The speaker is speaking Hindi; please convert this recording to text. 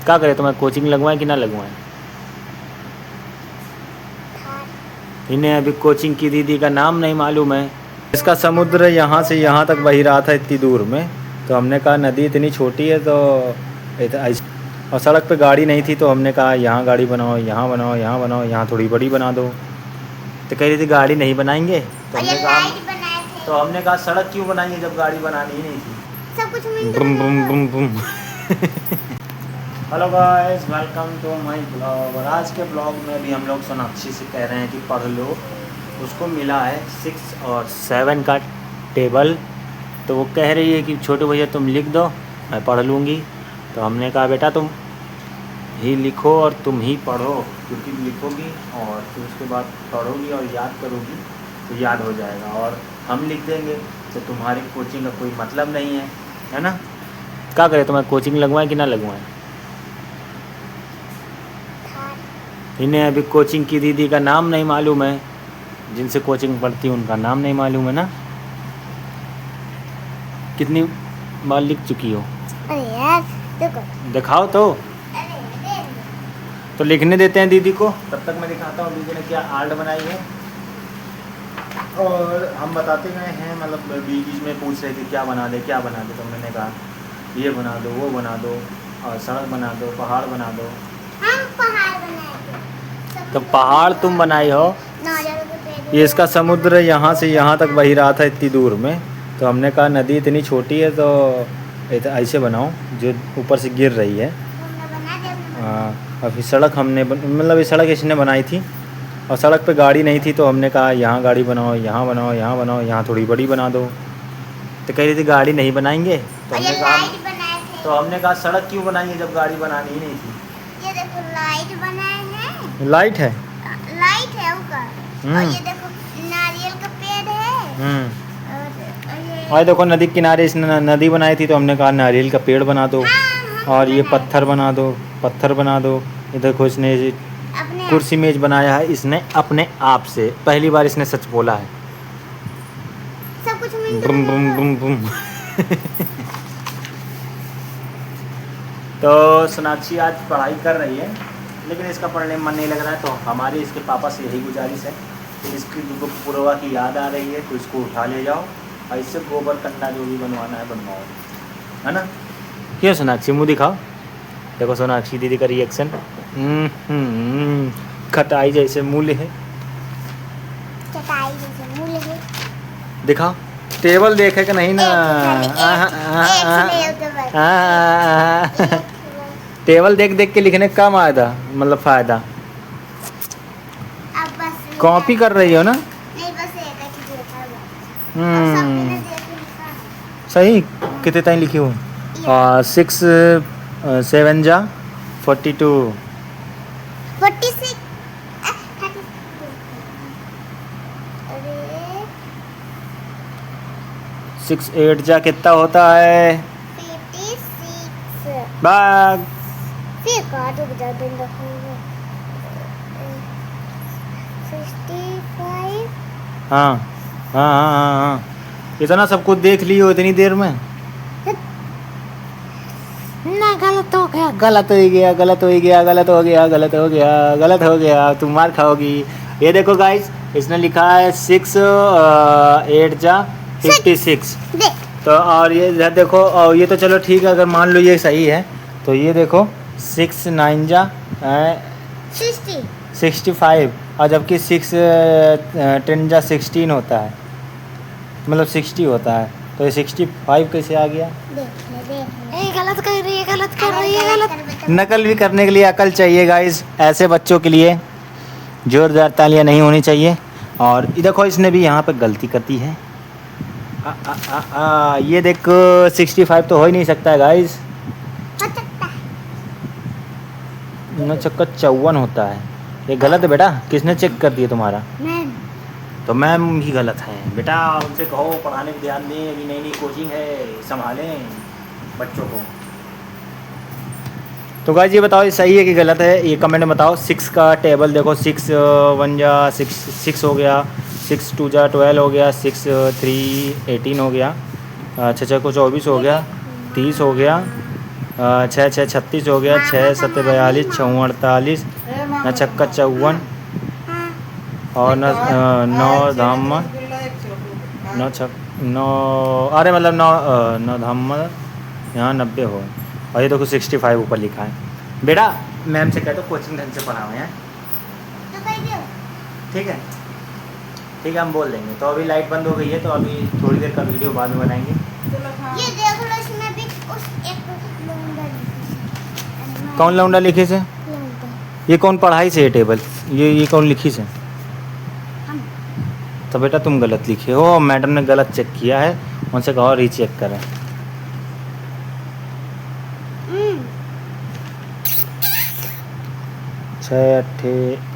क्या करे, तुम्हें कोचिंग लगवाएं कि ना लगवाएं? इन्हें अभी कोचिंग की दीदी का नाम नहीं मालूम है। इसका समुद्र यहाँ से यहाँ तक बही रहा था इतनी दूर में, तो हमने कहा नदी इतनी छोटी है तो और सड़क पे गाड़ी नहीं थी, तो हमने कहा यहाँ गाड़ी बनाओ, यहाँ बनाओ, यहाँ बनाओ, यहाँ थोड़ी बड़ी बना दो। तो कह रही थी गाड़ी नहीं बनाएंगे, तो हमने कहा सड़क क्यों बनाएंगे जब गाड़ी बनानी ही नहीं थी। सब कुछ Bum boom boom boom. Hello guys, welcome to my blog. और आज के ब्लॉग में भी हम लोग सोनाक्षी से कह रहे हैं कि पढ़ लो। उसको मिला है 6 और 7 का टेबल, तो वो कह रही है कि छोटू भैया तुम लिख दो, मैं पढ़ लूँगी। तो हमने कहा बेटा तुम ही लिखो और तुम ही पढ़ो, क्योंकि लिखोगी और फिर उसके बाद पढ़ोगी और याद करोगी तो याद हो जाएगा, और हम लिख देंगे तो तुम्हारी कोचिंग का कोई मतलब नहीं है ना। क्या करें, तुम्हें कोचिंग लगवाएं कि ना लगवाएं? इन्हें अभी कोचिंग की दीदी का नाम नहीं मालूम है, जिनसे कोचिंग पढ़ती है उनका नाम नहीं मालूम है ना। कितनी बार लिख चुकी हो? अरे यार देखो, दिखाओ तो लिखने देते हैं दीदी को, तब तक मैं दिखाता हूँ दीदी ने क्या आर्ट बनाई है। और हम बताते गए हैं, मतलब बीच में पूछ रहे थे क्या बना दे क्या बना दे, तो मैंने कहा ये बना दो, वो बना दो, और सड़क बना दो, पहाड़ बना दो। हम पहाड़ बनाएंगे। तो पहाड़ तुम बनाई हो, ये इसका समुद्र यहाँ से यहाँ तक बही रहा था इतनी दूर में, तो हमने कहा नदी इतनी छोटी है तो ऐसे बनाओ जो ऊपर से गिर रही है। और फिर सड़क हमने मतलब ये सड़क इसने बनाई थी, और सड़क पे गाड़ी नहीं थी, तो हमने कहा यहाँ गाड़ी बनाओ, यहाँ बनाओ, यहाँ बनाओ, यहाँ थोड़ी बड़ी बना दो। तो कह रही थी गाड़ी नहीं बनाएंगे, तो हमने कहा सड़क क्यों बनाएंगे जब गाड़ी बनानी ही नहीं थी। ये देखो लाइट बनाए हैं। लाइट है ऊपर। और ये देखो नारियल का पेड़ है। और देखो नदी किनारे इसने नदी बनाई थी, तो हमने कहा नारियल का पेड़ बना दो। और ये पत्थर बना दो। ये देखो इसने कुर्सी मेज बनाया है इसने अपने आप से, पहली बार इसने सच बोला है। सब कुछ बुम बुम बुम बुम। तो सोनाक्षी आज पढ़ाई कर रही है, लेकिन इसका पढ़ने में मन नहीं लग रहा है, तो हमारी इसके पापा से यही गुजारिश है कि इसकी पूर्वा की याद आ रही है तो इसको उठा ले जाओ, और इससे गोबर कंडा जो भी बनवाना है बनवाओ, है ना। क्यों सोनाक्षी, मुँह दिखाओ। देखो सोनाक्षी दीदी का रिएक्शन, खटाई जैसे मूल्य है। चटाई जैसे मूल है। दिखाओ टेबल देखे कि नहीं ना। टेबल देख देख के लिखने का फायदा, मतलब फ़ायदा। अब बस कॉपी कर रही हो ना। नहीं, बस एक ही देखा है। सही कितने टाइम लिखी हूँ? 6 7 जा 42 46। 6 8 जा कितना होता है? 56। बाग फिर काटो बजा दिन रखूंगा। 65। हाँ हाँ हाँ हाँ हाँ, इतना सब कुछ देख लियो इतनी देर में। ना गलत हो गया, गलत हो गया, तुम मार खाओगी। ये देखो गाइस, इसने लिखा है 6 8 जा 56। तो और ये इधर देखो, और ये तो चलो ठीक है, अगर मान लो ये सही है, तो ये देखो 6 9 जा 65, और जबकि 6 10 जा 16 होता है, मतलब 60 होता है, तो ये 65 कैसे आ गया? गलत कर रही है। नकल भी करने के लिए अकल चाहिए गाइस, ऐसे बच्चों के लिए जोरदार तालियां नहीं होनी चाहिए। और ये देखो इसने भी यहाँ पे गलती कर दी है। ये देखो 65 तो हो ही नहीं सकता है गाइस, न चक्कर 54 होता है। ये गलत है बेटा, किसने चेक कर दिया तुम्हारा? तो मैम ही गलत है बेटा, उनसे कहो पढ़ाने पे ध्यान दें, अभी नई नई कोचिंग है, संभालें बच्चों को। तो गाइस ये बताओ ये सही है कि गलत है, ये कमेंट में बताओ। 6 का टेबल देखो, 6 1 जा 6 हो गया, 6 2 जा 12 हो गया, 6 3 18 हो गया, 6 6 को 24 हो गया, 30 हो गया, छः छः 36 हो गया, 6 7 42, 6 48, न छक्का 54 हाँ और न 9 धाम नौ छक 9, अरे मतलब 9 धाम यहाँ 90 हो। और ये देखो 65 ऊपर लिखा है। बेटा मैम से कह दो कोचिंग ढंग से पढ़ाओ हैं। तो कह दियो। ठीक है ठीक है, हम बोल देंगे। तो अभी लाइट बंद हो गई है, तो अभी थोड़ी देर का वीडियो बाद में बनाएंगे। ये देख लो, इसमें भी उस एक लौंडा लिखी है। कौन लौंडा लिखी से? लौंडा। ये कौन पढ़ाई से? ये टेबल ये कौन लिखी से? हम। तो बेटा तुम गलत लिखे हो, मैडम ने गलत चेक किया है, उनसे कहो रीचेक करें। हम्म। 6 8